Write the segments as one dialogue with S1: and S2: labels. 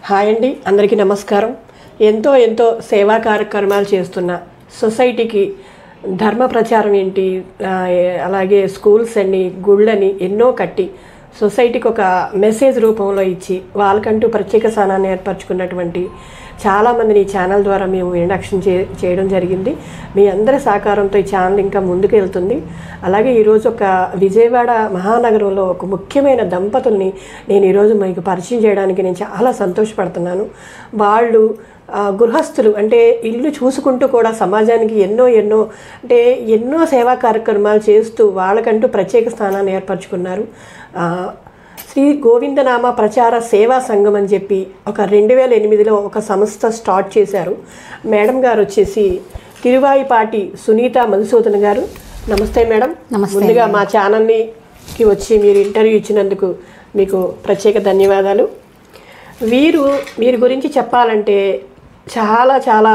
S1: Hi అండి, అందరికీ నమస్కారం. ఎంతో ఎంతో సేవా కార్యక్రమాలు చేస్తున్న సొసైటీకి ధర్మ ప్రచారం ఏంటి, అలాగే స్కూల్స్ అని గుళ్ళని ఎన్నో కట్టి సొసైటీకి ఒక మెసేజ్ రూపంలో ఇచ్చి వాళ్ళకంటూ ప్రత్యేక స్థానాన్ని ఏర్పరచుకున్నటువంటి చాలామందిని ఈ ఛానల్ ద్వారా మేము ఇంట్రడక్షన్ చేయడం జరిగింది. మీ అందరి సహకారంతో ఈ ఛానల్ ఇంకా ముందుకు వెళ్తుంది. అలాగే ఈరోజు ఒక విజయవాడ మహానగరంలో ఒక ముఖ్యమైన దంపతుల్ని నేను ఈరోజు మీకు పరిచయం చేయడానికి నేను చాలా సంతోషపడుతున్నాను. వాళ్ళు గృహస్థులు, అంటే ఇల్లు చూసుకుంటూ కూడా సమాజానికి ఎన్నో సేవా కార్యక్రమాలు చేస్తూ వాళ్ళకంటూ ప్రత్యేక స్థానాన్ని ఏర్పరచుకున్నారు. శ్రీ గోవిందనామ ప్రచార సేవా సంఘం అని చెప్పి ఒక 2008లో ఒక సంస్థ స్టార్ట్ చేశారు. మేడం గారు వచ్చేసి తిరువాయిపాటి సునీత మధుసూదన్ గారు. నమస్తే మేడం. ముందుగా మా ఛానల్కి వచ్చి మీరు ఇంటర్వ్యూ ఇచ్చినందుకు మీకు ప్రత్యేక ధన్యవాదాలు. వీరి గురించి చెప్పాలంటే చాలా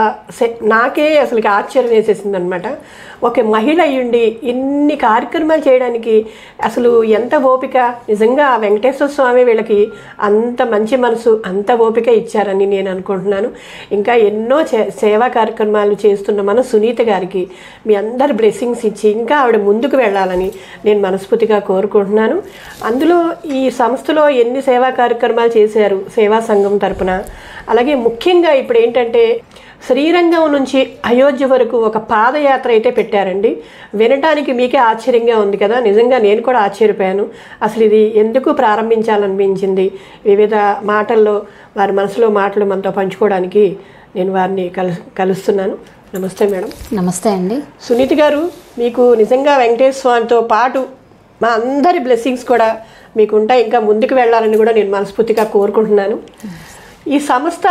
S1: నాకే అసలు ఆశ్చర్యం వేసేసింది అనమాట. ఒక మహిళ అయ్యుండి ఇన్ని కార్యక్రమాలు చేయడానికి అసలు ఎంత ఓపిక. నిజంగా వెంకటేశ్వర స్వామి వీళ్ళకి అంత మంచి మనసు, అంత ఓపిక ఇచ్చారని నేను అనుకుంటున్నాను. ఇంకా ఎన్నో సేవా కార్యక్రమాలు చేస్తున్న మన సునీత గారికి మీ అందరి బ్లెస్సింగ్స్ ఇచ్చి ఇంకా ఆవిడ ముందుకు వెళ్ళాలని నేను మనస్ఫూర్తిగా కోరుకుంటున్నాను. అందులో ఈ సంస్థలో ఎన్ని సేవా కార్యక్రమాలు చేశారు సేవా సంఘం తరపున. అలాగే ముఖ్యంగా ఇప్పుడు ఏంటంటే శ్రీరంగం నుంచి అయోధ్య వరకు ఒక పాదయాత్ర అయితే పెట్టారండి. వినటానికి మీకే ఆశ్చర్యంగా ఉంది కదా. నిజంగా నేను కూడా ఆశ్చర్యపోయాను. అసలు ఇది ఎందుకు ప్రారంభించాలనిపించింది, వివిధ మాటల్లో వారి మనసులో మాటలు మనతో పంచుకోవడానికి నేను వారిని కలుస్తున్నాను. నమస్తే మేడం.
S2: నమస్తే అండి.
S1: సునీత గారు, మీకు నిజంగా వెంకటేశ్వర స్వామితో పాటు మా అందరి బ్లెస్సింగ్స్ కూడా మీకు ఉంటాయి. ఇంకా ముందుకు వెళ్ళాలని కూడా నేను మనస్ఫూర్తిగా కోరుకుంటున్నాను. ఈ సంస్థ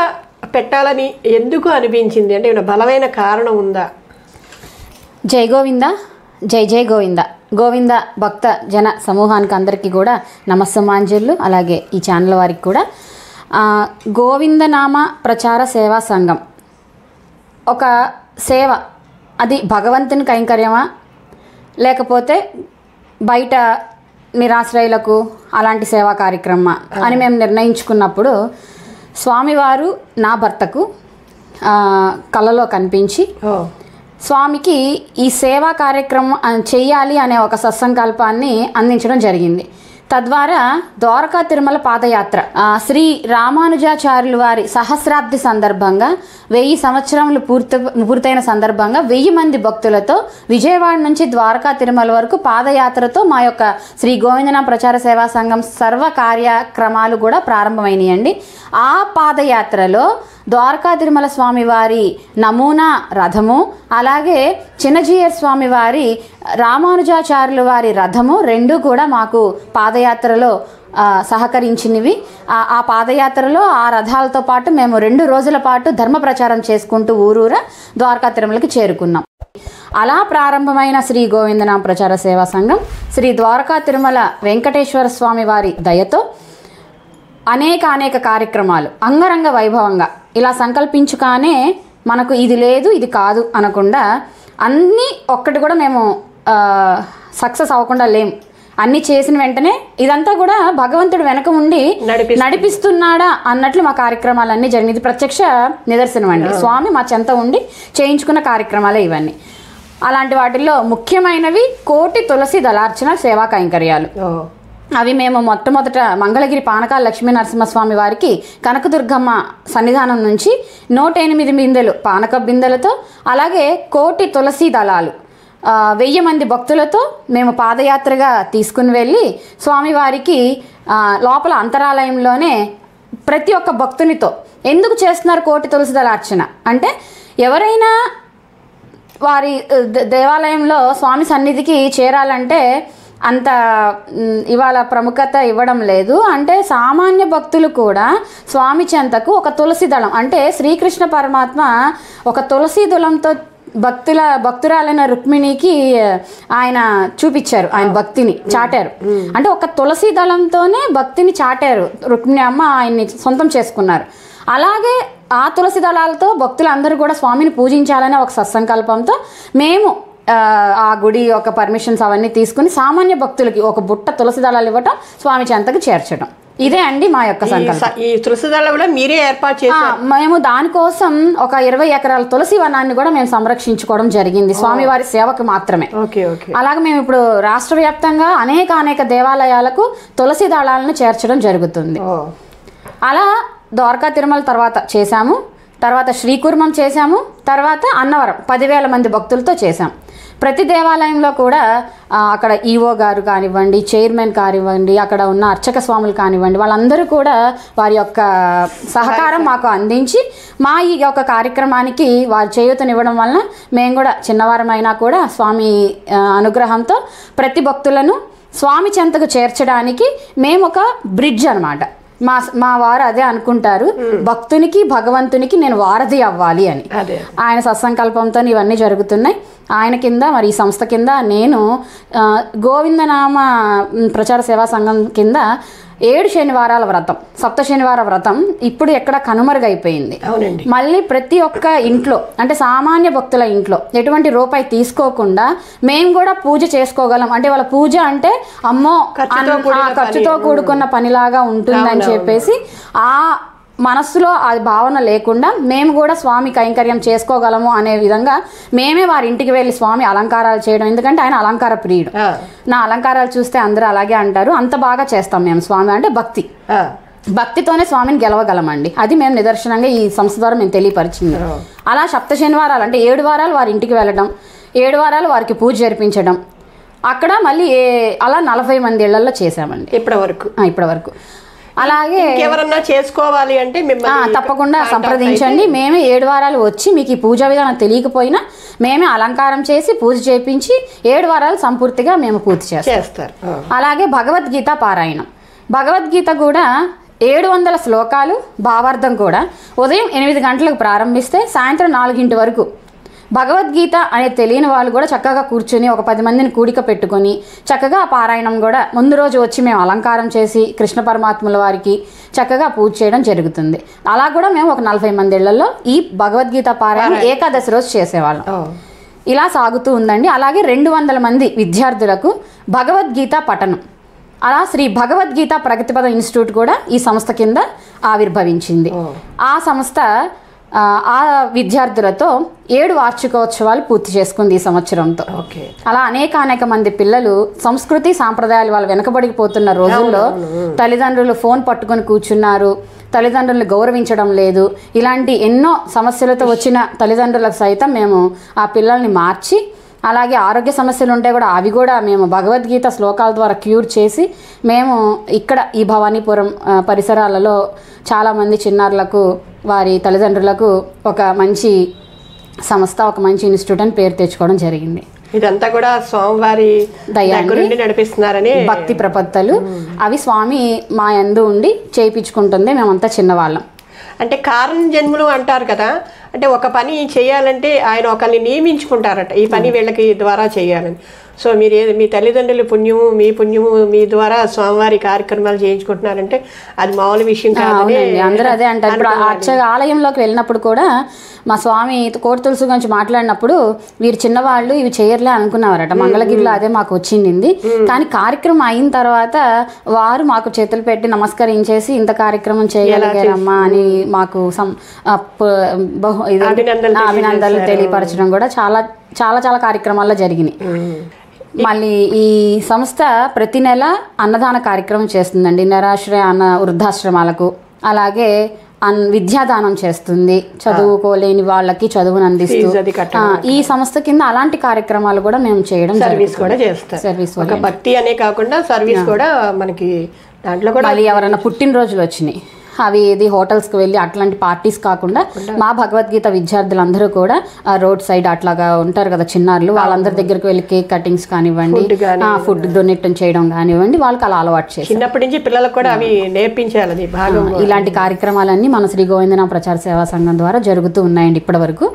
S1: పెట్టాలని ఎందుకు అనిపించింది, అంటే ఏమైనా బలమైన కారణం ఉందా?
S2: జై గోవింద, జై జై గోవింద. గోవింద భక్త జన సమూహానికి అందరికీ కూడా నమస్సమాంజలు. అలాగే ఈ ఛానల్ వారికి కూడా. గోవిందనామ ప్రచార సేవా సంఘం ఒక సేవ. అది భగవంతుని కైంకర్యమా, లేకపోతే బయట నిరాశ్రయులకు అలాంటి సేవా కార్యక్రమమా అని మేము నిర్ణయించుకున్నప్పుడు స్వామివారు నా భర్తకు కళలో కనిపించి స్వామికి ఈ సేవా కార్యక్రమం చేయాలి అనే ఒక సత్సంకల్పాన్ని అందించడం జరిగింది. తద్వారా ద్వారకా తిరుమల పాదయాత్ర శ్రీ రామానుజాచార్యుల వారి సహస్రాబ్ది సందర్భంగా 1000 సంవత్సరములు పూర్తయిన సందర్భంగా 1000 మంది భక్తులతో విజయవాడ నుంచి ద్వారకా తిరుమల వరకు పాదయాత్రతో మా యొక్క శ్రీ గోవిందనామ ప్రచార సేవా సంఘం సర్వ కార్యక్రమాలు కూడా ప్రారంభమైనాయండి. ఆ పాదయాత్రలో ద్వారకా తిరుమల స్వామివారి నమూనా రథము, అలాగే చిన్నజీయర్ స్వామివారి రామానుజాచార్యుల వారి రథము రెండు కూడా మాకు పాదయాత్రలో సహకరించినవి. ఆ పాదయాత్రలో ఆ రథాలతో పాటు మేము 2 రోజుల పాటు ధర్మ ప్రచారం చేసుకుంటూ ఊరూరా ద్వారకా తిరుమలకి చేరుకున్నాం. అలా ప్రారంభమైన శ్రీ గోవిందనామ ప్రచార సేవా సంఘం శ్రీ ద్వారకా తిరుమల వెంకటేశ్వర స్వామి వారి దయతో అనేక కార్యక్రమాలు అంగరంగ వైభవంగా ఇలా సంకల్పించుకానే మనకు ఇది లేదు ఇది కాదు అనకుండా అన్నీ ఒక్కటి కూడా మేము సక్సెస్ అవ్వకుండా లేము. అన్నీ చేసిన వెంటనే ఇదంతా కూడా భగవంతుడు వెనక ఉండి నడిపిస్తున్నాడా అన్నట్లు మా కార్యక్రమాలన్నీ జరిగింది. ఇది ప్రత్యక్ష నిదర్శనం అండి. స్వామి మా చెంత ఉండి చేయించుకున్న కార్యక్రమాలే ఇవన్నీ. అలాంటి వాటిల్లో ముఖ్యమైనవి 1,000,000 తులసి దళార్చన సేవా కైంకర్యాలు. అవి మేము మొట్టమొదట మంగళగిరి పానకాల లక్ష్మీ నరసింహస్వామి వారికి కనకదుర్గమ్మ సన్నిధానం నుంచి 108 బిందెలు పానక బిందెలతో, అలాగే 1,000,000 తులసి దళాలు 1000 మంది భక్తులతో మేము పాదయాత్రగా తీసుకుని వెళ్ళి స్వామివారికి లోపల అంతరాలయంలోనే ప్రతి ఒక్క భక్తునితో ఎందుకు చేస్తున్నారు 1,000,000 తులసి దళార్చన అంటే, ఎవరైనా వారి దేవాలయంలో స్వామి సన్నిధికి చేరాలంటే అంత ఇవాళ ప్రముఖత ఇవ్వడం లేదు. అంటే సామాన్య భక్తులు కూడా స్వామి చెంతకు ఒక తులసి దళం, అంటే శ్రీకృష్ణ పరమాత్మ ఒక తులసి దళంతో భక్తురాలైన రుక్మిణికి ఆయన చూపించారు, ఆయన భక్తిని చాటారు. అంటే ఒక తులసి దళంతోనే భక్తిని చాటారు. రుక్మిణి అమ్మ ఆయన్ని సొంతం చేసుకున్నారు. అలాగే ఆ తులసి దళాలతో భక్తులందరూ కూడా స్వామిని పూజించాలనే ఒక సత్సంకల్పంతో మేము ఆ గుడి యొక్క పర్మిషన్స్ అవన్నీ తీసుకుని సామాన్య భక్తులకి ఒక బుట్ట తులసి దళాలు ఇవ్వటం, స్వామి చెంతకు చేర్చడం. ఇదే అండి మా యొక్క సంకల్పం.
S1: ఈ తులసి దళ కూడా మీరే ఏర్పాటు చేశారు.
S2: మేము దానికోసం ఒక 20 ఎకరాల తులసి వనాన్ని కూడా మేము సంరక్షించుకోవడం జరిగింది, స్వామివారి సేవకు మాత్రమే. అలాగే మేము ఇప్పుడు రాష్ట్ర వ్యాప్తంగా అనేక దేవాలయాలకు తులసి దళాలను చేర్చడం జరుగుతుంది. అలా ద్వారకా తిరుమల తర్వాత చేశాము, తర్వాత శ్రీకూర్మం చేశాము, తర్వాత అన్నవరం 10,000 మంది భక్తులతో చేశాం. ప్రతి దేవాలయంలో కూడా అక్కడ ఈఓ గారు కానివ్వండి, చైర్మన్ కానివ్వండి, అక్కడ ఉన్న అర్చక స్వాములు కానివ్వండి, వాళ్ళందరూ కూడా వారి యొక్క సహకారం మాకు అందించి మా ఈ యొక్క కార్యక్రమానికి వారి చేయూతనివ్వడం వలన మేము కూడా చిన్నవారమైనా కూడా స్వామి అనుగ్రహంతో ప్రతి భక్తులను స్వామి చెంతకు చేర్చడానికి మేము ఒక బ్రిడ్జ్ అనమాట. మా వారు అదే అనుకుంటారు, భక్తునికి భగవంతునికి నేను వారధి అవ్వాలి అని. ఆయన సత్సంకల్పంతో ఇవన్నీ జరుగుతున్నాయి. ఆయన కింద మరి ఈ సంస్థ కింద నేను గోవిందనామ ప్రచార సేవా సంఘం కింద 7 శనివారాల వ్రతం, 7 శనివార వ్రతం ఇప్పుడు ఎక్కడ కనుమరుగైపోయింది. మళ్ళీ ప్రతి ఒక్క ఇంట్లో అంటే సామాన్య భక్తుల ఇంట్లో ఎటువంటి రూపాయి తీసుకోకుండా మేము కూడా పూజ చేసుకోగలం. అంటే వాళ్ళ పూజ అంటే అమ్మో ఖర్చుతో కూడుకున్న పనిలాగా ఉంటుందని చెప్పేసి ఆ మనస్సులో ఆ భావన లేకుండా మేము కూడా స్వామి కైంకర్యం చేసుకోగలము అనే విధంగా మేమే వారి ఇంటికి వెళ్ళి స్వామి అలంకారాలు చేయడం. ఎందుకంటే ఆయన అలంకార ప్రియుడు. నా అలంకారాలు చూస్తే అందరూ అలాగే అంటారు. అంత బాగా చేస్తాం మేము. స్వామి అంటే భక్తితోనే స్వామిని గెలవగలమండి. అది మేము నిదర్శనంగా ఈ సంస్థ ద్వారా మేము తెలియపరిచింది. అలా 7 శనివారాలు అంటే 7 వారాలు వారి ఇంటికి వెళ్ళడం, 7 వారాలు వారికి పూజ జరిపించడం, అక్కడ మళ్ళీ అలా 40 మంది ఇళ్లలో చేసామండి ఇప్పటి వరకు. అలాగే
S1: ఎవరన్నా చేసుకోవాలి అంటే
S2: తప్పకుండా సంప్రదించండి. మేమే 7 వారాలు వచ్చి మీకు ఈ పూజా విధానం తెలియకపోయినా మేమే అలంకారం చేసి పూజ చేయించి 7 వారాలు సంపూర్తిగా మేము పూర్తి చేస్తారు. అలాగే భగవద్గీత పారాయణం. భగవద్గీత కూడా 700 శ్లోకాలు, భావార్థం కూడా ఉదయం 8 గంటలకు ప్రారంభిస్తే సాయంత్రం 4 వరకు. భగవద్గీత అనేది తెలియని వాళ్ళు కూడా చక్కగా కూర్చొని ఒక 10 మందిని కూడిక పెట్టుకొని చక్కగా పారాయణం కూడా ముందు రోజు వచ్చి మేము అలంకారం చేసి కృష్ణ పరమాత్ముల వారికి చక్కగా పూజ చేయడం జరుగుతుంది. అలా కూడా మేము ఒక 40 మంది ఇళ్లలో ఈ భగవద్గీత పారాయణం ఏకాదశి రోజు చేసేవాళ్ళం. ఇలా సాగుతూ ఉందండి. అలాగే 200 మంది విద్యార్థులకు భగవద్గీత పఠనం. అలా శ్రీ భగవద్గీత ప్రగతిపద ఇన్స్టిట్యూట్ కూడా ఈ సంస్థ కింద ఆవిర్భవించింది. ఆ సంస్థ ఆ విద్యార్థులతో 7 వార్షికోత్సవాలు పూర్తి చేసుకుంది ఈ సంవత్సరంతో. అలా అనేక మంది పిల్లలు సంస్కృతి సాంప్రదాయాలు వాళ్ళు వెనకబడిపోతున్న రోజుల్లో తల్లిదండ్రులు ఫోన్ పట్టుకొని కూర్చున్నారు, తల్లిదండ్రులు గౌరవించడం లేదు, ఇలాంటి ఎన్నో సమస్యలతో వచ్చిన తల్లిదండ్రులకు సైతం మేము ఆ పిల్లల్ని మార్చి, అలాగే ఆరోగ్య సమస్యలు ఉంటే కూడా అవి కూడా మేము భగవద్గీత శ్లోకాల ద్వారా క్యూర్ చేసి మేము ఇక్కడ ఈ భవానీపురం పరిసరాలలో చాలామంది చిన్నారులకు వారి తల్లిదండ్రులకు ఒక మంచి సంస్థ, ఒక మంచి ఇన్స్టిట్యూట్ అని పేరు తెచ్చుకోవడం జరిగింది.
S1: ఇదంతా కూడా స్వామివారి దయ నడిపిస్తున్నారని
S2: భక్తి ప్రపత్తలు అవి స్వామి మా యందు ఉండి చేయించుకుంటుంది. మేమంతా చిన్నవాళ్ళం.
S1: అంటే కారణ జన్ములు అంటారు కదా, అంటే ఒక పని చేయాలంటే ఆయన ఒకరిని నియమించుకుంటారట, ఈ పని వీళ్ళకి ద్వారా చేయాలని. సో మీరు మీ తల్లిదండ్రుల పుణ్యము, మీ పుణ్యము, మీ ద్వారా స్వామివారి కార్యక్రమాలు చేయించుకుంటున్నారంటే అది మామూలు విషయం కాదు.
S2: అందరూ అదే అంటారు. ఇప్పుడు అర్చక ఆలయంలోకి వెళ్ళినప్పుడు కూడా మా స్వామి కోటి తులసి గురించి మాట్లాడినప్పుడు వీరు చిన్నవాళ్ళు ఇవి చేయర్లే అనుకున్నారట. మంగళగిరిలో అదే మాకు వచ్చింది. కానీ కార్యక్రమం అయిన తర్వాత వారు మాకు చేతులు పెట్టి నమస్కరించేసి ఇంత కార్యక్రమం చేయగలిగారమ్మా అని మాకు అభినందనలు తెలియపరచడం కూడా చాలా చాలా చాలా కార్యక్రమాల్లో జరిగినాయి. మళ్ళీ ఈ సంస్థ ప్రతి నెల అన్నదాన కార్యక్రమం చేస్తుందండి. నిరాశ్రయ వృద్ధాశ్రమాలకు, అలాగే విద్యాదానం చేస్తుంది. చదువుకోలేని వాళ్ళకి చదువును అందిస్తూ ఈ సంస్థ కింద అలాంటి కార్యక్రమాలు కూడా మేము చేయడం,
S1: సర్వీస్ కూడా చేస్తాం. సర్వీస్ ఒక భక్తి అనే కాకుండా సర్వీస్ కూడా మనకి దాంట్లో కూడా.
S2: మళ్ళీ ఎవరైనా పుట్టినరోజులు వచ్చినాయి, అవి ఏది హోటల్స్కి వెళ్ళి అట్లాంటి పార్టీస్ కాకుండా మా భగవద్గీత విద్యార్థులందరూ కూడా రోడ్ సైడ్ అట్లాగా ఉంటారు కదా చిన్నారులు, వాళ్ళందరి దగ్గరికి వెళ్ళి కేక్ కటింగ్స్ కానివ్వండి, ఫుడ్ డొనేట్ చేయడం కానివ్వండి, వాళ్ళకి అలా అలవాటు చేసి
S1: చిన్నప్పటి నుంచి పిల్లలకు కూడా అవి నేర్పించాలి.
S2: ఇలాంటి కార్యక్రమాలన్నీ మన శ్రీ గోవిందనామ ప్రచార సేవా సంఘం ద్వారా జరుగుతూ ఉన్నాయండి ఇప్పటి వరకు.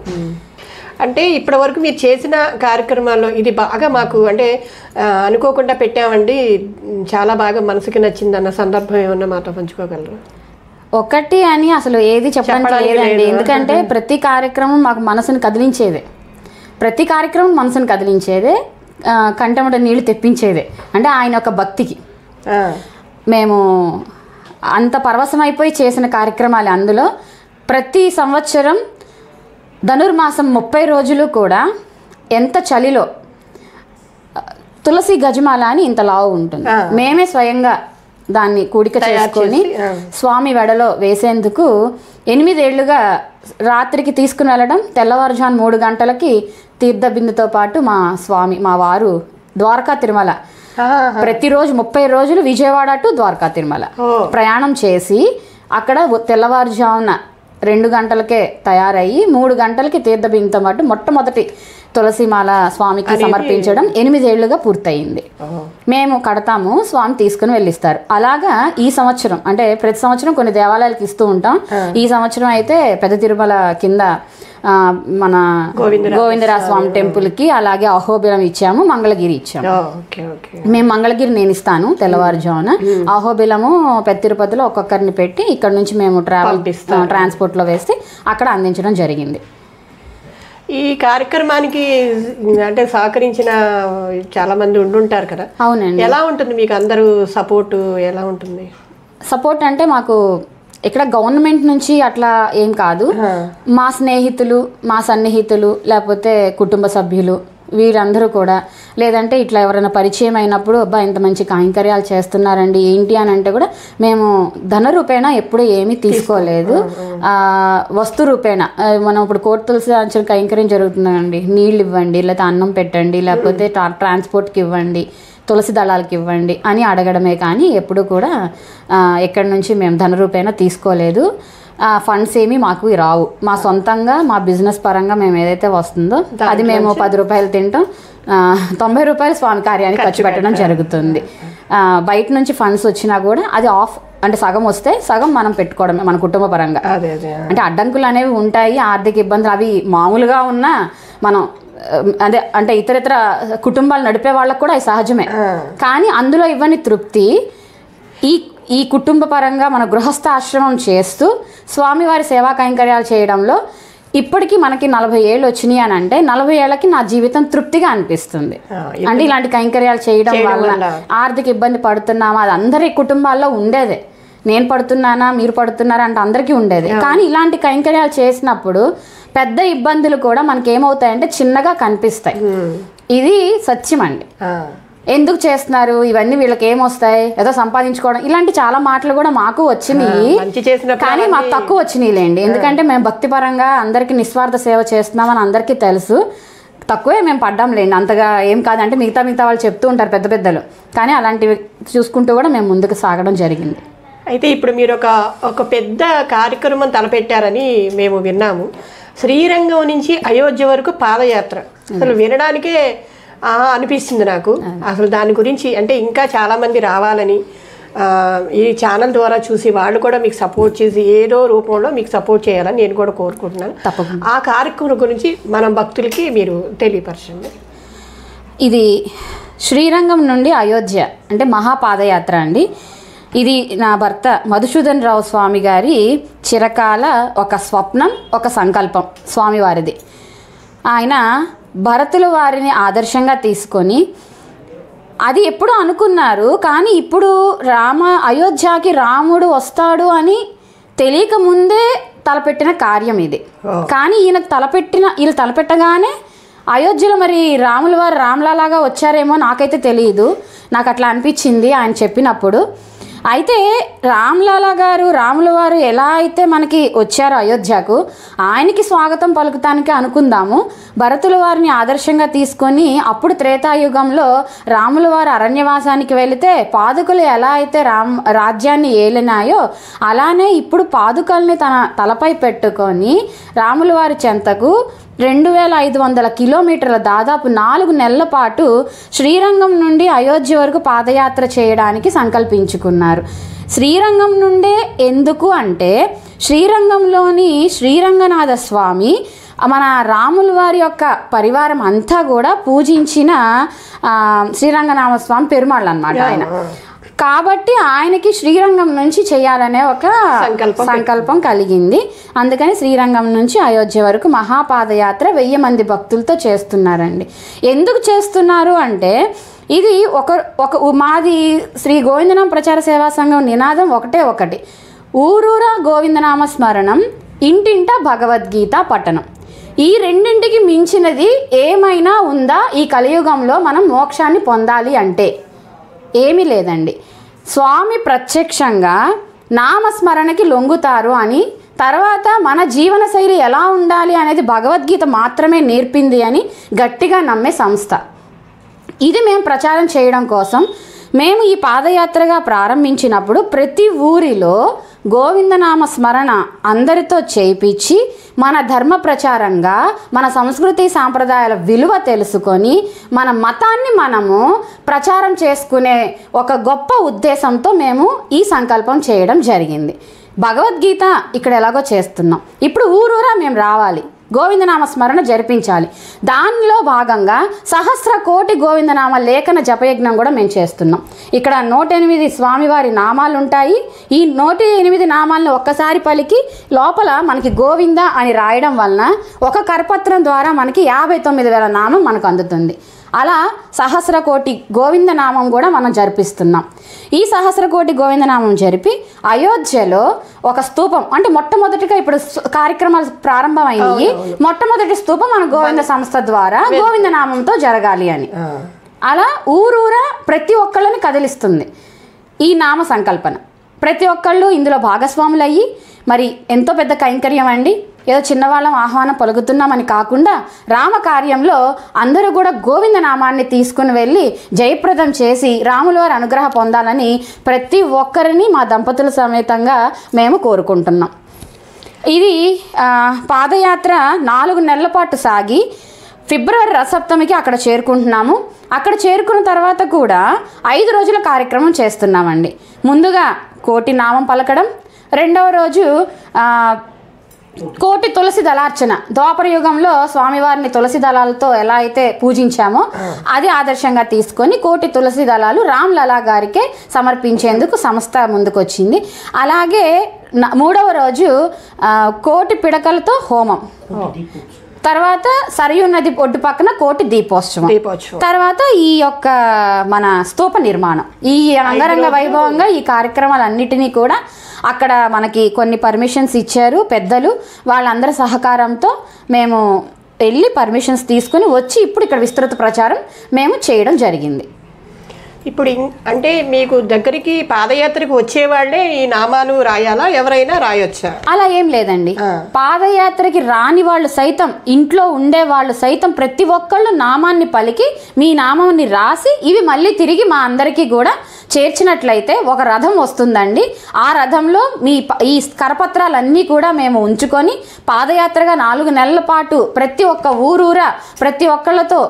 S1: అంటే ఇప్పటి వరకు మీరు చేసిన కార్యక్రమాల్లో ఇది బాగా మాకు అంటే అనుకోకుండా పెట్టామండి, చాలా బాగా మనసుకి నచ్చిందన్న సందర్భం ఏమన్నా మాతో పంచుకోగలరు?
S2: ఒకటి అని అసలు ఏది చెప్పడానికి లేదండి. ఎందుకంటే ప్రతి కార్యక్రమం మాకు మనసును కదిలించేదే, ప్రతి కార్యక్రమం మనసును కదిలించేదే, కంటెమట నీళ్లు తెప్పించేదే. అంటే ఆయన యొక్క భక్తికి మేము అంత పరవశమైపోయి చేసిన కార్యక్రమాలు. అందులో ప్రతి సంవత్సరం ధనుర్మాసం 30 రోజులు కూడా ఎంత చలిలో తులసి గజమాల అని ఇంత లావు ఉంటుంది. మేమే స్వయంగా దాన్ని కూడిక చేసుకొని స్వామి వెడలో వేసేందుకు 8 ఏళ్లుగా రాత్రికి తీసుకుని వెళ్ళడం, తెల్లవారుజాము 3 గంటలకి తీర్థబిందుతో పాటు మా వారు ద్వారకా తిరుమల ప్రతిరోజు 30 రోజులు విజయవాడ టు ద్వారకా తిరుమల ప్రయాణం చేసి అక్కడ తెల్లవారుజామున 2 గంటలకే తయారయ్యి 3 గంటలకి తీర్థబిందుతో పాటు మొట్టమొదటి తులసిమాల స్వామికి సమర్పించడం 8 ఏళ్లుగా పూర్తయింది. మేము కడతాము, స్వామి తీసుకుని వెళ్ళిస్తారు. అలాగా ఈ సంవత్సరం అంటే ప్రతి సంవత్సరం కొన్ని దేవాలయాలకు ఇస్తూ ఉంటాం. ఈ సంవత్సరం అయితే పెద్ద తిరుమల కింద మన గోవిందరాజ స్వామి టెంపుల్కి, అలాగే అహోబిలం ఇచ్చాము, మంగళగిరి ఇచ్చాము. మేము మంగళగిరి నేను ఇస్తాను తెల్లవారుజామున, అహోబిలము పెద్ద తిరుపతిలో ఒక్కొక్కరిని పెట్టి ఇక్కడ నుంచి మేము ట్రాన్స్పోర్ట్లో వేస్తే అక్కడ అందించడం జరిగింది.
S1: ఈ కార్యక్రమానికి అంటే సహకరించిన చాలా మంది ఉండుంటారు కదా.
S2: అవునండి.
S1: ఎలా ఉంటుంది మీకు అందరూ సపోర్ట్ ఎలా ఉంటుంది?
S2: సపోర్ట్ అంటే మాకు ఇక్కడ గవర్నమెంట్ నుంచి అట్లా ఏం కాదు. మా స్నేహితులు, మా సన్నిహితులు, లేకపోతే కుటుంబ సభ్యులు వీరందరూ కూడా, లేదంటే ఇట్లా ఎవరైనా పరిచయం అయినప్పుడు అబ్బా ఇంత మంచి కైంకర్యాలు చేస్తున్నారండి ఏంటి అని అంటే కూడా మేము ధన రూపేణ ఎప్పుడు ఏమీ తీసుకోలేదు. వస్తు రూపేణ మనం ఇప్పుడు కోటి తులసి అంచిన కైంకర్యం జరుగుతుందండి, నీళ్ళు ఇవ్వండి, లేకపోతే అన్నం పెట్టండి, లేకపోతే ట్రాన్స్పోర్ట్కి ఇవ్వండి, తులసి దళాలకి ఇవ్వండి అని అడగడమే కానీ ఎప్పుడు కూడా ఎక్కడి నుంచి మేము ధన రూపేణ తీసుకోలేదు. ఫండ్స్ ఏమీ మాకు రావు. మా సొంతంగా మా బిజినెస్ పరంగా మేము ఏదైతే వస్తుందో అది మేము 10 రూపాయలు తింటాం, 90 రూపాయలు స్వామి కార్యానికి ఖర్చు పెట్టడం జరుగుతుంది. బయట నుంచి ఫండ్స్ వచ్చినా కూడా అది ఆఫ్ అంటే సగం వస్తే సగం మనం పెట్టుకోవడమే మన కుటుంబ పరంగా. అంటే అడ్డంకులు అనేవి ఉంటాయి, ఆర్థిక ఇబ్బందులు అవి మామూలుగా ఉన్నా మనం అంటే ఇతర కుటుంబాలు నడిపే వాళ్ళకు కూడా అవి సహజమే. కానీ అందులో ఇవ్వని తృప్తి ఈ కుటుంబ పరంగా మన గృహస్థ ఆశ్రమం చేస్తూ స్వామివారి సేవా కైంకర్యాలు చేయడంలో ఇప్పటికీ మనకి 40 ఏళ్ళు వచ్చినాయి అని అంటే 40 ఏళ్ళకి నా జీవితం తృప్తిగా అనిపిస్తుంది. అంటే ఇలాంటి కైంకర్యాలు చేయడం వల్ల ఆర్థిక ఇబ్బంది పడుతున్నామా అది అందరి కుటుంబాల్లో ఉండేదే. నేను పడుతున్నానా మీరు పడుతున్నారా అంటే అందరికీ ఉండేది. కానీ ఇలాంటి కైంకర్యాలు చేసినప్పుడు పెద్ద ఇబ్బందులు కూడా మనకి ఏమవుతాయంటే చిన్నగా కనిపిస్తాయి. ఇది సత్యం అండి. ఎందుకు చేస్తున్నారు ఇవన్నీ, వీళ్ళకి ఏమొస్తాయి, ఏదో సంపాదించుకోవడం, ఇలాంటి చాలా మాటలు కూడా మాకు వచ్చినాయి. కానీ మాకు తక్కువ వచ్చినాయిలేండి. ఎందుకంటే మేము భక్తిపరంగా అందరికీ నిస్వార్థ సేవ చేస్తున్నామని అందరికీ తెలుసు. తక్కువే మేము పడ్డాంలేండి, అంతగా ఏం కాదంటే మిగతా వాళ్ళు చెప్తూ ఉంటారు పెద్ద పెద్దలు. కానీ అలాంటివి చూసుకుంటూ కూడా మేము ముందుకు సాగడం జరిగింది.
S1: అయితే ఇప్పుడు మీరు ఒక పెద్ద కార్యక్రమం తలపెట్టారని మేము విన్నాము. శ్రీరంగం నుంచి అయోధ్య వరకు పాదయాత్ర. అసలు వినడానికే అనిపిస్తుంది నాకు. అసలు దాని గురించి అంటే ఇంకా చాలామంది రావాలని ఈ ఛానల్ ద్వారా చూసి వాళ్ళు కూడా మీకు సపోర్ట్ చేసి ఏదో రూపంలో మీకు సపోర్ట్ చేయాలని నేను కూడా కోరుకుంటున్నాను. ఆ కార్యక్రమం గురించి మనం భక్తులకి మీరు తెలియపరచండి.
S2: ఇది శ్రీరంగం నుండి అయోధ్య అంటే మహాపాదయాత్ర అండి. ఇది నా భర్త మధుసూదన్ రావు స్వామి గారి చిరకాల ఒక స్వప్నం, ఒక సంకల్పం స్వామివారిది. ఆయన భరతుల వారిని ఆదర్శంగా తీసుకొని అది ఎప్పుడూ అనుకున్నారు. కానీ ఇప్పుడు అయోధ్యకి రాముడు వస్తాడు అని తెలియక ముందే తలపెట్టిన కార్యం ఇది. కానీ వీళ్ళు తలపెట్టగానే అయోధ్యలో మరి రాముల వారు రామ్లాలాగా వచ్చారేమో నాకైతే తెలియదు. నాకు అట్లా అనిపించింది ఆయన చెప్పినప్పుడు. అయితే రామ్లాలా గారు రాముల వారు ఎలా అయితే మనకి వచ్చారో అయోధ్యకు, ఆయనకి స్వాగతం పలుకుతానికి అనుకుందాము. భరతుల వారిని ఆదర్శంగా తీసుకొని అప్పుడు త్రేతాయుగంలో రాముల వారు అరణ్యవాసానికి వెళితే పాదుకలు ఎలా అయితే రాజ్యాన్ని ఏలినాయో అలానే ఇప్పుడు పాదుకల్ని తన తలపై పెట్టుకొని రాముల వారి చెంతకు 2500 కిలోమీటర్ల దాదాపు 4 నెలల పాటు శ్రీరంగం నుండి అయోధ్య వరకు పాదయాత్ర చేయడానికి సంకల్పించుకున్నారు. శ్రీరంగం నుండే ఎందుకు అంటే శ్రీరంగంలోని శ్రీరంగనాథ స్వామి మన రాముల వారి యొక్క పరివారం అంతా కూడా పూజించిన శ్రీరంగనాథ స్వామి పెరుమాళ్ళు అన్నమాట ఆయన. కాబట్టి ఆయనకి శ్రీరంగం నుంచి చేయాలనే ఒక సంకల్పం కలిగింది. అందుకని శ్రీరంగం నుంచి అయోధ్య వరకు మహాపాదయాత్ర 1000 మంది భక్తులతో చేస్తున్నారండి. ఎందుకు చేస్తున్నారు అంటే ఇది ఒక మాది శ్రీ గోవిందనామ ప్రచార సేవా సంఘం నినాదం ఒకటి, ఊరూరా గోవిందనామ స్మరణం, ఇంటింట భగవద్గీత పఠనం. ఈ రెండింటికి మించినది ఏమైనా ఉందా ఈ కలియుగంలో మనం మోక్షాన్ని పొందాలి అంటే? ఏమీ లేదండి. స్వామి ప్రత్యక్షంగా నామస్మరణకి లొంగుతారు అని, తర్వాత మన జీవనశైలి ఎలా ఉండాలి అనేది భగవద్గీత మాత్రమే నేర్పింది అని గట్టిగా నమ్మే సంస్థ ఇది. మేము ప్రచారం చేయడం కోసం మేము ఈ పాదయాత్రగా ప్రారంభించినప్పుడు ప్రతి ఊరిలో గోవిందనామ స్మరణ అందరితో చేయించి మన ధర్మ ప్రచారంగా మన సంస్కృతి సాంప్రదాయాల విలువ తెలుసుకొని మన మతాన్ని మనము ప్రచారం చేసుకునే ఒక గొప్ప ఉద్దేశంతో మేము ఈ సంకల్పం చేయడం జరిగింది. భగవద్గీత ఇక్కడ ఎలాగో చేస్తున్నాం, ఇప్పుడు ఊరూరా మేము రావాలి, గోవిందనామ స్మరణ జరిపించాలి. దానిలో భాగంగా 1,000 కోటి గోవిందనామ లేఖన జపయజ్ఞం కూడా మేము చేస్తున్నాం. ఇక్కడ 108 స్వామివారి నామాలు ఉంటాయి. ఈ 108 నామాలను ఒక్కసారి పలికి లోపల మనకి గోవింద అని రాయడం వలన ఒక కరపత్రం ద్వారా మనకి 59,000 నామం మనకు అందుతుంది. అలా 1,000 కోటి గోవిందనామం కూడా మనం జరిపిస్తున్నాం. ఈ 1,000 కోటి గోవిందనామం జరిపి అయోధ్యలో ఒక స్తూపం, అంటే మొట్టమొదటిగా ఇప్పుడు కార్యక్రమాలు ప్రారంభమైంది, మొట్టమొదటి స్తూపం మన గోవింద సంస్థ ద్వారా గోవిందనామంతో జరగాలి అని. అలా ఊరూరా ప్రతి ఒక్కళ్ళని కదిలిస్తుంది ఈ నామ సంకల్పన. ప్రతి ఒక్కళ్ళు ఇందులో భాగస్వాములు అయ్యి మరి ఎంతో పెద్ద కైంకర్యం అండి. ఏదో చిన్నవాళ్ళం ఆహ్వానం పలుకుతున్నామని కాకుండా రామకార్యంలో అందరూ కూడా గోవిందనామాన్ని తీసుకుని వెళ్ళి జయప్రదం చేసి రాముల వారి అనుగ్రహం పొందాలని ప్రతి ఒక్కరిని మా దంపతుల సమేతంగా మేము కోరుకుంటున్నాం. ఇది పాదయాత్ర 4 నెలల పాటు సాగి ఫిబ్రవరి రథసప్తమికి అక్కడ చేరుకుంటున్నాము. అక్కడ చేరుకున్న తర్వాత కూడా 5 రోజుల కార్యక్రమం చేస్తున్నామండి. ముందుగా కోటి నామం పలకడం, రెండవ రోజు కోటి తులసి దళార్చన. ద్వాపర యుగంలో స్వామివారిని తులసి దళాలతో ఎలా అయితే పూజించామో అది ఆదర్శంగా తీసుకొని కోటి తులసి దళాలు రామ్లలా గారికే సమర్పించేందుకు సంస్థ ముందుకొచ్చింది. అలాగే 3వ రోజు కోటి పిడకలతో హోమం, తర్వాత సరయూ నది ఒడ్డు పక్కన కోటి దీపోత్సవం, తర్వాత ఈ యొక్క మన స్తూప నిర్మాణం. ఈ అంగరంగ వైభవంగా ఈ కార్యక్రమాలన్నిటినీ కూడా అక్కడ మనకి కొన్ని పర్మిషన్స్ ఇచ్చారు పెద్దలు, వాళ్ళందరి సహకారంతో మేము వెళ్ళి పర్మిషన్స్ తీసుకుని వచ్చి ఇప్పుడు ఇక్కడ విస్తృత ప్రచారం మేము చేయడం జరిగింది.
S1: ఇప్పుడు అంటే మీకు దగ్గరికి పాదయాత్రకు వచ్చేవాళ్లే ఈ నామాలు రాయాలా, ఎవరైనా రాయొచ్చా?
S2: అలా ఏం లేదండి. పాదయాత్రకి రాని వాళ్ళు సైతం, ఇంట్లో ఉండే వాళ్ళు సైతం ప్రతి ఒక్కళ్ళు నామాన్ని పలికి మీ నామాన్ని రాసి ఇవి మళ్ళీ తిరిగి మా అందరికీ కూడా చేర్చినట్లయితే ఒక రథం వస్తుందండి. ఆ రథంలో ఈ కరపత్రాలన్నీ కూడా మేము ఉంచుకొని పాదయాత్రగా 4 నెలల పాటు ప్రతి ఒక్క ఊరూరా ప్రతి ఒక్కళ్ళతో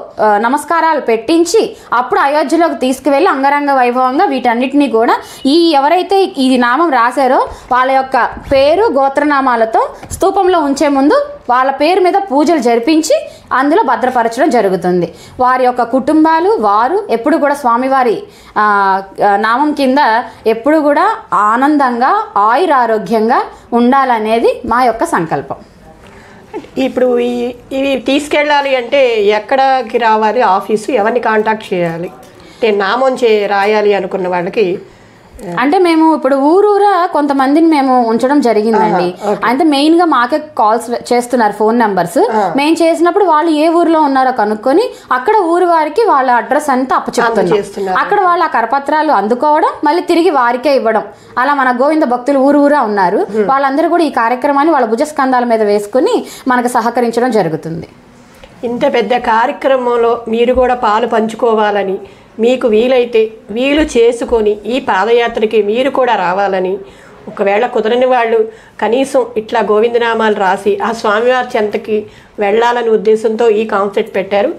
S2: నమస్కారాలు పెట్టించి అప్పుడు అయోధ్యలోకి తీసుకువెళ్ళి అంగరంగ వైభవంగా వీటన్నిటినీ కూడా ఎవరైతే ఈ నామం రాశారో వాళ్ళ యొక్క పేరు గోత్రనామాలతో స్తూపంలో ఉంచే ముందు వాళ్ళ పేరు మీద పూజలు జరిపించి అందులో భద్రపరచడం జరుగుతుంది. వారి యొక్క కుటుంబాలు వారు ఎప్పుడు కూడా స్వామివారి నామం కింద ఎప్పుడు కూడా ఆనందంగా ఆయురారోగ్యంగా ఉండాలనేది మా యొక్క సంకల్పం.
S1: ఇప్పుడు ఇవి తీసుకెళ్ళాలి అంటే ఎక్కడికి రావాలి, ఆఫీసు ఎవరిని కాంటాక్ట్ చేయాలి? అంటే నామం రాయాలి అనుకున్న వాళ్ళకి
S2: అంటే మేము ఇప్పుడు ఊరూరా కొంతమందిని మేము ఉంచడం జరిగిందండి. అంటే మెయిన్గా మాకే కాల్స్ చేస్తున్నారు, ఫోన్ నెంబర్స్. మేము చేసినప్పుడు వాళ్ళు ఏ ఊరిలో ఉన్నారో కనుక్కొని అక్కడ ఊరి వారికి వాళ్ళ అడ్రస్ అంతా అప్పచెప్తున్నారు. అక్కడ వాళ్ళు ఆ కరపత్రాలు అందుకోవడం మళ్ళీ తిరిగి వారికే ఇవ్వడం. అలా మన గోవింద భక్తులు ఊరూరా ఉన్నారు, వాళ్ళందరూ కూడా ఈ కార్యక్రమాన్ని వాళ్ళ భుజస్కంధాల మీద వేసుకుని మనకు సహకరించడం జరుగుతుంది.
S1: ఇంత పెద్ద కార్యక్రమంలో మీరు కూడా పాలు పంచుకోవాలని, మీకు వీలైతే వీలు చేసుకొని ఈ పాదయాత్రకి మీరు కూడా రావాలని, ఒకవేళ కుదరని వాళ్ళు కనీసం ఇట్లా గోవిందనామాలు రాసి ఆ స్వామివారి చెంతకి వెళ్ళాలనే ఉద్దేశంతో ఈ కాన్సెప్ట్ పెట్టారు.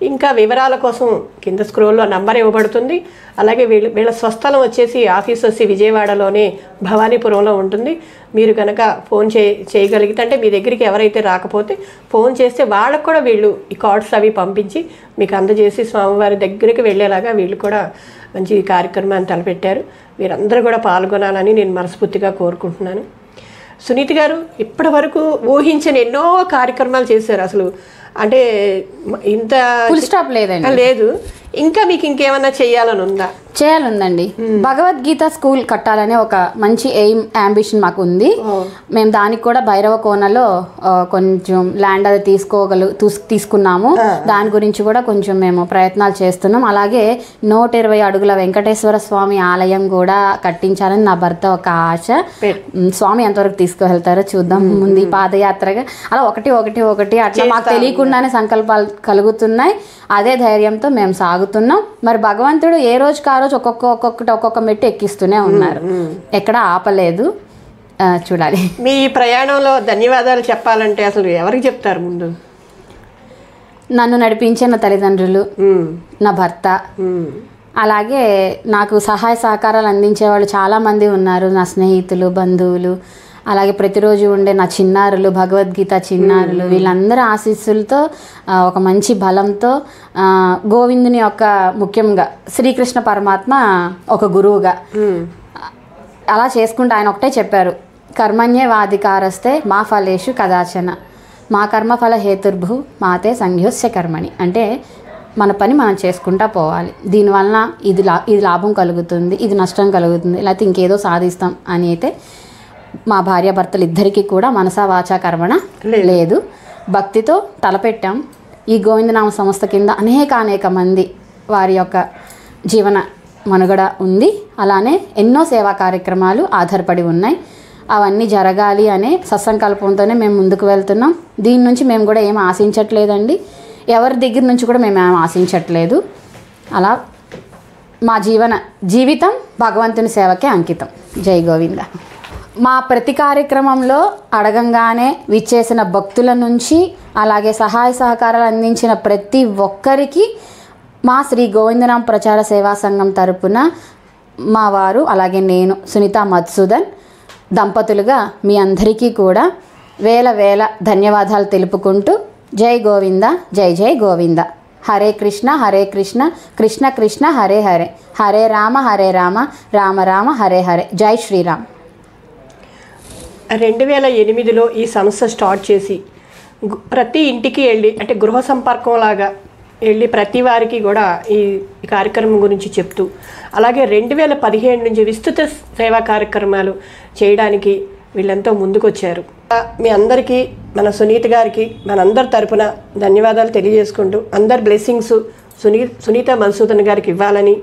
S1: ఇంకా వివరాల కోసం కింద స్క్రోల్లో నంబర్ ఇవ్వబడుతుంది. అలాగే వీళ్ళ స్వస్థలం వచ్చేసి ఆఫీస్ వచ్చి విజయవాడలోనే భవానీపురంలో ఉంటుంది. మీరు కనుక ఫోన్ చేయగలిగితే, అంటే మీ దగ్గరికి ఎవరైతే రాకపోతే ఫోన్ చేస్తే వాళ్ళకు కూడా వీళ్ళు ఈ కార్డ్స్ అవి పంపించి మీకు అందజేసి స్వామివారి దగ్గరికి వెళ్ళేలాగా వీళ్ళు కూడా మంచి కార్యక్రమాన్ని తలపెట్టారు. మీరందరూ కూడా పాల్గొనాలని నేను మనస్ఫూర్తిగా కోరుకుంటున్నాను. సునీత గారు ఇప్పటి వరకు ఊహించిన ఎన్నో కార్యక్రమాలు చేశారు. అసలు అంటే ఇంత
S2: ఫుల్ స్టాప్ లేదండి,
S1: లేదు. ఇంకా మీకు ఇంకేమన్నా చేయాలని ఉందా?
S2: చేయాలందండి. భగవద్గీత స్కూల్ కట్టాలనే ఒక మంచి ఎయిమ్ అంబిషన్ మాకు ఉంది. మేము దానికి కూడా భైరవ కోనలో కొంచెం ల్యాండ్ అది తీసుకున్నాము. దాని గురించి కూడా కొంచెం మేము ప్రయత్నాలు చేస్తున్నాం. అలాగే 120 అడుగుల వెంకటేశ్వర స్వామి ఆలయం కూడా కట్టించాలని నా భర్త ఒక ఆశ. స్వామి ఎంతవరకు తీసుకువెళ్తారో చూద్దాం. ముందు పాదయాత్రగా అలా ఒకటి అట్లా మాకు తెలియకుండానే సంకల్పాలు కలుగుతున్నాయి. అదే ధైర్యంతో మేము సాగుతున్నాం. మరి భగవంతుడు ఏ రోజుకి ఆ రోజు ఒక్కొక్క మెట్టు ఎక్కిస్తూనే ఉన్నారు, ఎక్కడ ఆపలేదు. చూడాలి.
S1: మీ ప్రయాణంలో ధన్యవాదాలు చెప్పాలంటే అసలు ఎవరికి చెప్తారు? ముందు
S2: నన్ను నడిపించే నా తల్లిదండ్రులు, నా భర్త, అలాగే నాకు సహాయ సహకారాలు అందించే వాళ్ళు చాలామంది ఉన్నారు. నా స్నేహితులు, బంధువులు, అలాగే ప్రతిరోజు ఉండే నా చిన్నారులు, భగవద్గీత చిన్నారులు, వీళ్ళందరి ఆశీస్సులతో ఒక మంచి బలంతో గోవిందుని యొక్క ముఖ్యంగా శ్రీకృష్ణ పరమాత్మ ఒక గురువుగా అలా చేసుకుంటూ ఆయన ఒకటే చెప్పారు, కర్మణ్యేవాధికారస్తే మా ఫలేషు కదాచన మా కర్మఫల హేతుర్భు మాతే సంఘ్యోస్య కర్మణి. అంటే మన పని మనం చేసుకుంటా పోవాలి. దీనివలన ఇది లాభం కలుగుతుంది, ఇది నష్టం కలుగుతుంది, లేకపోతే ఇంకేదో సాధిస్తాం అని అయితే మా భార్యాభర్తలు ఇద్దరికీ కూడా మనసా వాచా కర్మణ లేదు. భక్తితో తలపెట్టాం. ఈ గోవిందనామ సంస్థ కింద అనేక మంది వారి యొక్క జీవన మనుగడ ఉంది. అలానే ఎన్నో సేవా కార్యక్రమాలు ఆధారపడి ఉన్నాయి. అవన్నీ జరగాలి అనే సత్సంకల్పంతోనే మేము ముందుకు వెళ్తున్నాం. దీని నుంచి మేము కూడా ఏం ఆశించట్లేదండి, ఎవరి దగ్గర నుంచి కూడా మేము ఏం ఆశించట్లేదు. అలా మా జీవితం భగవంతుని సేవకే అంకితం. జై గోవింద. మా ప్రతి కార్యక్రమంలో అడగంగానే విచ్చేసిన భక్తుల నుంచి, అలాగే సహాయ సహకారాలు అందించిన ప్రతి ఒక్కరికి మా శ్రీ గోవిందనామ ప్రచార సేవా సంఘం తరపున మా వారు, అలాగే నేను సునీత మధుసూదన్ దంపతులుగా మీ అందరికీ కూడా వేల ధన్యవాదాలు తెలుపుకుంటూ జై గోవింద, జై జై గోవింద. హరే కృష్ణ కృష్ణ కృష్ణ హరే హరే, హరే రామ రామ రామ హరే హరే. జై శ్రీరామ్.
S1: 2008లో ఈ సంస్థ స్టార్ట్ చేసి ప్రతి ఇంటికి వెళ్ళి, అంటే గృహ సంపర్కం లాగా వెళ్ళి ప్రతి వారికి కూడా ఈ కార్యక్రమం గురించి చెప్తూ, అలాగే 2017 నుంచి విస్తృత సేవా కార్యక్రమాలు చేయడానికి వీళ్ళంతా ముందుకొచ్చారు. మీ అందరికీ, మన సునీత గారికి మనందరి తరపున ధన్యవాదాలు తెలియజేసుకుంటూ, అందరి బ్లెస్సింగ్స్ సునీత మధుసూదన్ గారికి ఇవ్వాలని,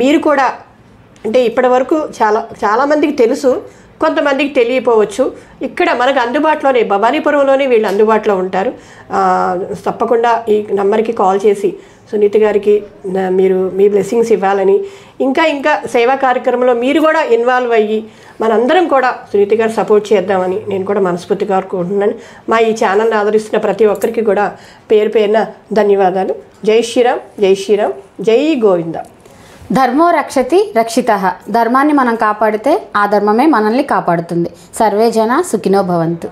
S1: మీరు కూడా అంటే ఇప్పటి వరకు చాలామందికి తెలుసు, కొంతమందికి తెలియపోవచ్చు. ఇక్కడ మనకు అందుబాటులోనే భవానీపురంలోనే వీళ్ళు అందుబాటులో ఉంటారు. తప్పకుండా ఈ నంబర్కి కాల్ చేసి సునీత గారికి మీరు మీ బ్లెస్సింగ్స్ ఇవ్వాలని, ఇంకా సేవా కార్యక్రమంలో మీరు కూడా ఇన్వాల్వ్ అయ్యి మనందరం కూడా సునీత గారు సపోర్ట్ చేద్దామని నేను కూడా మనస్ఫూర్తిగా కోరుకుంటున్నాను. మా ఈ ఛానల్ని ఆదరిస్తున్న ప్రతి ఒక్కరికి కూడా పేరున ధన్యవాదాలు. జై శ్రీరామ్, జై శ్రీరామ్, జై గోవింద.
S2: ధర్మో రక్షతి రక్షితః. ధర్మాన్ని మనం కాపాడితే ఆ ధర్మమే మనల్ని కాపాడుతుంది. సర్వే జన సుఖినో భవంతు.